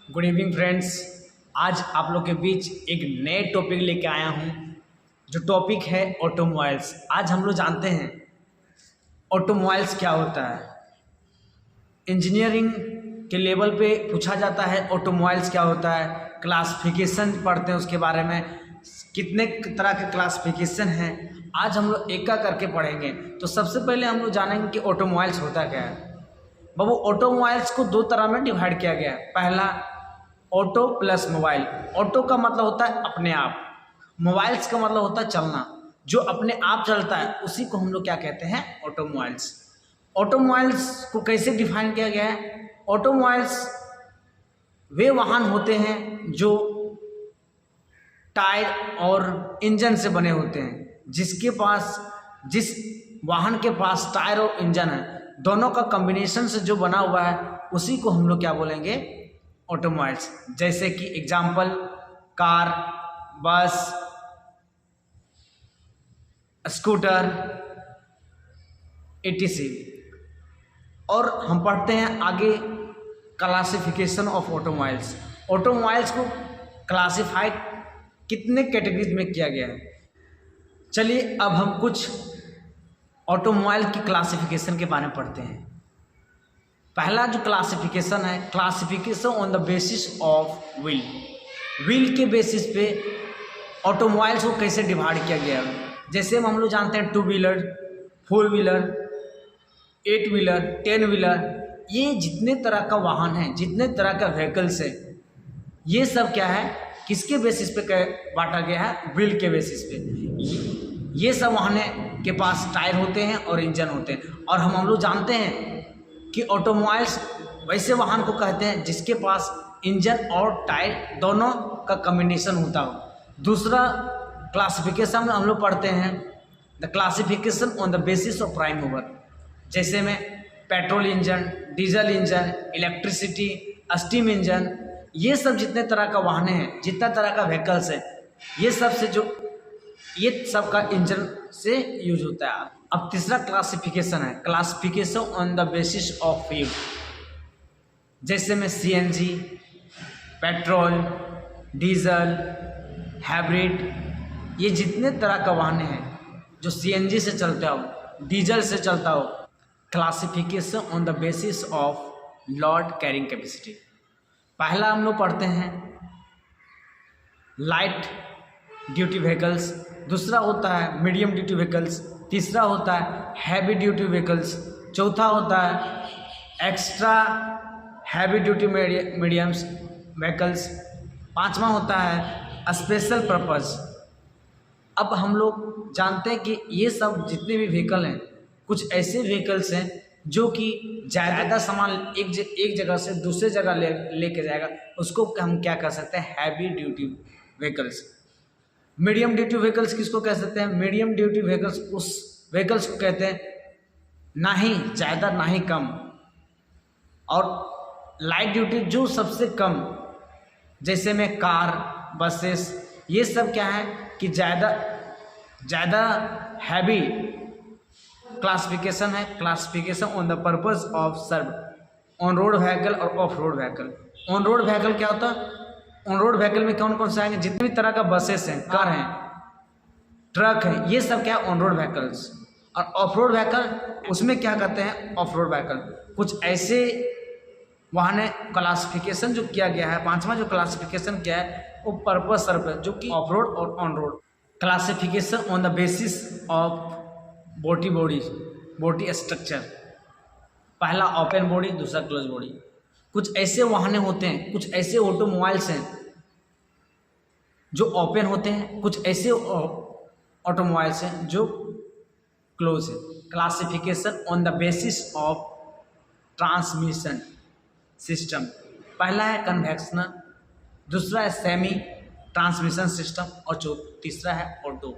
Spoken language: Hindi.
Good evening friends. आज आप लोग के बीच एक नए टॉपिक लेके आया हूँ जो टॉपिक है ऑटोमोबाइल्स। आज हम लोग जानते हैं ऑटोमोबाइल्स क्या होता है। इंजीनियरिंग के लेवल पे पूछा जाता है ऑटोमोबाइल्स क्या होता है, क्लासिफिकेशन पढ़ते हैं उसके बारे में, कितने तरह के क्लासिफिकेशन हैं। आज हम लोग एक करके पढ़ेंगे। तो सबसे पहले हम लोग जानेंगे कि ऑटोमोबाइल्स होता क्या है। बाबू, ऑटोमोबाइल्स को दो तरह में डिवाइड किया गया है। पहला ऑटो प्लस मोबाइल। ऑटो का मतलब होता है अपने आप, मोबाइल्स का मतलब होता है चलना, जो अपने आप चलता है उसी को हम लोग क्या कहते हैं, ऑटोमोबाइल्स। ऑटोमोबाइल्स को कैसे डिफाइन किया गया है? ऑटोमोबाइल्स वे वाहन होते हैं जो टायर और इंजन से बने होते हैं। जिस वाहन के पास टायर और इंजन है, दोनों का कॉम्बिनेशन से जो बना हुआ है उसी को हम लोग क्या बोलेंगे, ऑटोमोबाइल्स। जैसे कि एग्जाम्पल कार, बस, स्कूटर, etc। और हम पढ़ते हैं आगे क्लासिफिकेशन ऑफ ऑटोमोबाइल्स। ऑटोमोबाइल्स को क्लासिफाइड कितने कैटेगरीज में किया गया है। चलिए अब हम कुछ ऑटोमोबाइल की क्लासिफिकेशन के बारे में पढ़ते हैं। पहला जो क्लासिफिकेशन है, classification on the basis of wheel. Wheel के बेसिस पे ऑटोमोबाइल्स को कैसे डिवाइड किया गया है। जैसे हम लोग जानते हैं 2 व्हीलर, 4 व्हीलर, 8 व्हीलर, 10 व्हीलर, ये जितने तरह का वाहन है, जितने तरह का व्हीकल्स है, ये सब क्या है, किसके बेसिस पे बांटा गया है, व्हील के बेसिस पे। ये सब वाहन के पास टायर होते हैं और इंजन होते हैं। और हम लोग जानते हैं कि ऑटोमोबाइल्स वैसे वाहन को कहते हैं जिसके पास इंजन और टायर दोनों का कॉम्बिनेशन होता हो। दूसरा क्लासिफिकेशन में हम लोग पढ़ते हैं the classification on the basis of prime mover. जैसे में petrol engine, diesel engine, electricity, steam engine, ये सब जितने तरह का वाहन हैं, जितना तरह का व्हीकल्स है, ये सब का इंजन से यूज होता है। अब तीसरा क्लासिफिकेशन है classification on the basis of fuel. जैसे में सीएनजी, पेट्रोल, डीजल, हाइब्रिड, ये जितने तरह का वाहन हैं जो सीएनजी से चलता हो, डीजल से चलता हो। Classification on the basis of load carrying capacity. पहला हम लोग पढ़ते हैं लाइट ड्यूटी व्हीकल्स, दूसरा होता है मीडियम ड्यूटी व्हीकल्स, तीसरा होता है हैवी ड्यूटी व्हीकल्स, चौथा होता है extra heavy duty mediums vehicles, पांचवा होता है स्पेशल पर्पस। अब हम लोग जानते हैं कि ये सब जितने भी व्हीकल हैं, कुछ ऐसे व्हीकल्स हैं जो कि ज़्यादा सामान एक जगह से दूसरे जगह लेके जाएगा, उसको हम क्या कर सकते हैं, heavy duty vehicles. Medium duty vehicles किसको कह सकते हैं? मीडियम ड्यूटी व्हीकल्स उस व्हीकल्स को कहते हैं ना ही ज़्यादा ना ही कम। और लाइट ड्यूटी जो सबसे कम, जैसे में कार, बसेस, ये सब क्या है कि ज़्यादा हैवी क्लासिफिकेशन है। Classification on the purpose of serve on road vehicle और off road vehicle. On road vehicle क्या होता है? ऑन रोड व्हीकल में कौन कौन से आएंगे? जितनी तरह का बसेस हैं, कार हैं, ट्रक है, ये सब क्या है, ऑन रोड व्हीकल्स। और ऑफ रोड व्हीकल, उसमें क्या कहते हैं, ऑफ रोड व्हीकल। कुछ ऐसे वाहन है क्लासिफिकेशन जो किया गया है, पांचवा जो क्लासिफिकेशन किया है वो पर्पस सर्व है, जो कि ऑफ रोड और on road. Classification on the basis of body structure. पहला ओपन बॉडी, दूसरा क्लोज बॉडी। कुछ ऐसे वाहन होते हैं, कुछ ऐसे ऑटोमोबाइल्स हैं जो ओपन होते हैं, कुछ ऐसे ऑटोमोबाइल्स हैं जो क्लोज है। Classification on the basis of transmission system. पहला है कन्वेंशनल, दूसरा है सेमी ट्रांसमिशन सिस्टम और तीसरा है ऑटो।